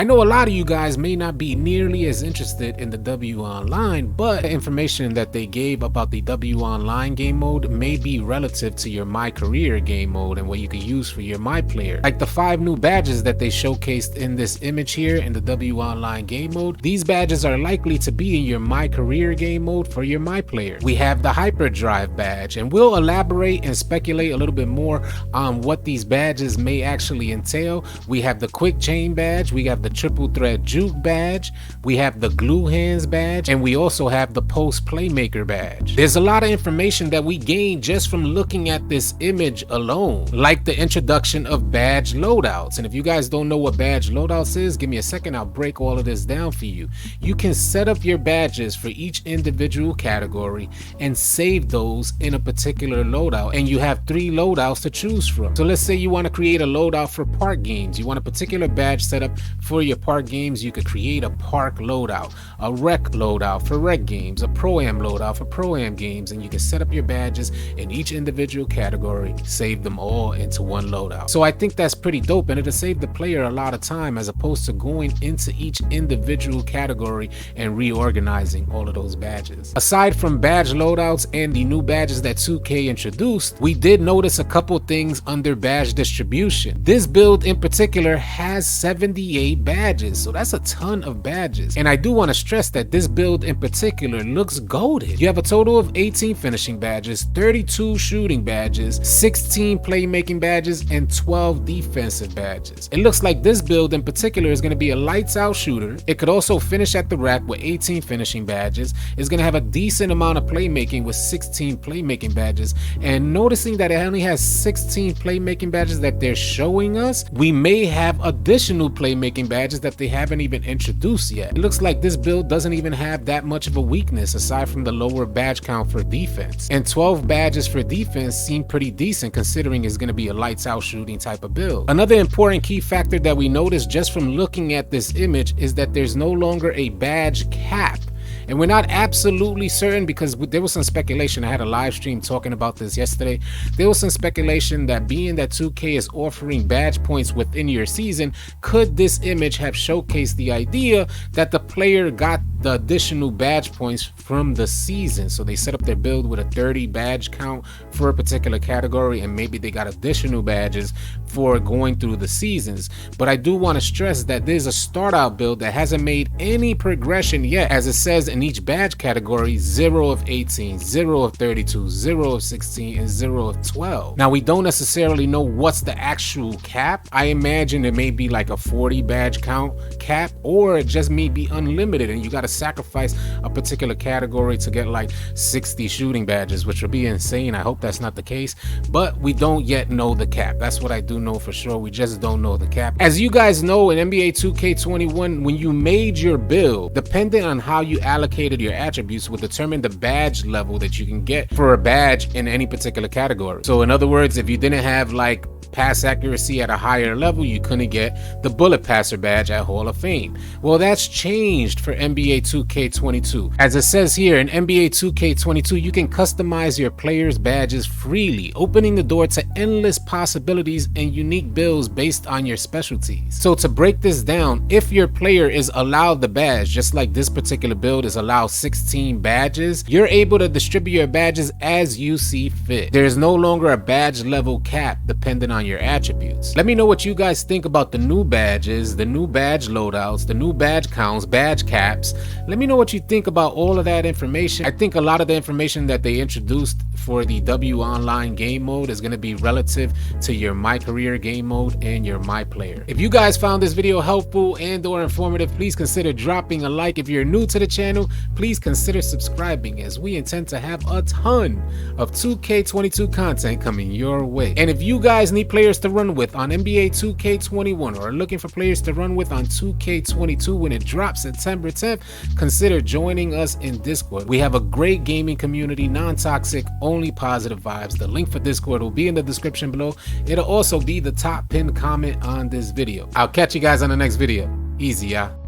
I know a lot of you guys may not be nearly as interested in the W Online, but the information that they gave about the W Online game mode may be relative to your My Career game mode and what you can use for your My Player. Like the 5 new badges that they showcased in this image here in the W Online game mode, these badges are likely to be in your My Career game mode for your My Player. We have the Hyperdrive badge, and we'll elaborate and speculate a little bit more on what these badges may actually entail. We have the Quick Chain badge, we have the Triple Threat Juke badge, we have the Glue Hands badge, and we also have the Post Playmaker badge. There's a lot of information that we gained just from looking at this image alone, like the introduction of badge loadouts. And if you guys don't know what badge loadouts is, give me a second, I'll break all of this down for you. You can set up your badges for each individual category and save those in a particular loadout, and you have 3 loadouts to choose from. So let's say you want to create a loadout for park games. You want a particular badge set up for your park games. You could create a park loadout, a rec loadout for rec games, a pro-am loadout for pro-am games, and you can set up your badges in each individual category, save them all into one loadout. So I think that's pretty dope, and it'll save the player a lot of time as opposed to going into each individual category and reorganizing all of those badges. Aside from badge loadouts and the new badges that 2K introduced, we did notice a couple things under badge distribution. This build in particular has 78 badges, so that's a ton of badges. And I do want to stress that this build in particular looks goated. You have a total of 18 finishing badges, 32 shooting badges, 16 playmaking badges, and 12 defensive badges. It looks like this build in particular is going to be a lights out shooter. It could also finish at the rack with 18 finishing badges. It's going to have a decent amount of playmaking with 16 playmaking badges. And noticing that it only has 16 playmaking badges that they're showing us, we may have additional playmaking badges that they haven't even introduced yet. It looks like this build doesn't even have that much of a weakness aside from the lower badge count for defense. And 12 badges for defense seem pretty decent considering it's going to be a lights out shooting type of build. Another important key factor that we noticed just from looking at this image is that there's no longer a badge cap. And we're not absolutely certain because there was some speculation. I had a live stream talking about this yesterday. There was some speculation that being that 2K is offering badge points within your season, could this image have showcased the idea that the player got the additional badge points from the season? So they set up their build with a 30 badge count for a particular category, and maybe they got additional badges for going through the seasons. But I do want to stress that there's a start out build that hasn't made any progression yet. As it says in each badge category, 0 of 18, 0 of 32, 0 of 16, and 0 of 12. Now we don't necessarily know what's the actual cap. I imagine it may be like a 40 badge count cap, or it just may be unlimited and you got to sacrifice a particular category to get like 60 shooting badges, which would be insane. I hope that's not the case, but we don't yet know the cap. That's what I do know for sure. We just don't know the cap. As you guys know, in NBA 2K21, when you made your build, depending on how you allocated your attributes would determine the badge level that you can get for a badge in any particular category. So in other words, if you didn't have like pass accuracy at a higher level, you couldn't get the bullet passer badge at Hall of Fame. Well, that's changed for NBA 2K22. As it says here in NBA 2K22, you can customize your players' badges freely, opening the door to endless possibilities and unique builds based on your specialties. So to break this down, if your player is allowed the badge, just like this particular build is allowed 16 badges, you're able to distribute your badges as you see fit. There is no longer a badge level cap dependent on your attributes. Let me know what you guys think about the new badges, the new badge loadouts, the new badge counts, badge caps. Let me know what you think about all of that information. I think a lot of the information that they introduced for the W Online game mode is going to be relative to your My Career game mode and your My Player. If you guys found this video helpful and or informative, please consider dropping a like. If you're new to the channel, please consider subscribing, as we intend to have a ton of 2K22 content coming your way. And if you guys need players to run with on NBA 2K21 or are looking for players to run with on 2K22 when it drops September 10th, consider joining us in Discord. We have a great gaming community, non-toxic, only positive vibes. The link for Discord will be in the description below. It'll also be the top pinned comment on this video. I'll catch you guys on the next video. Easy, y'all.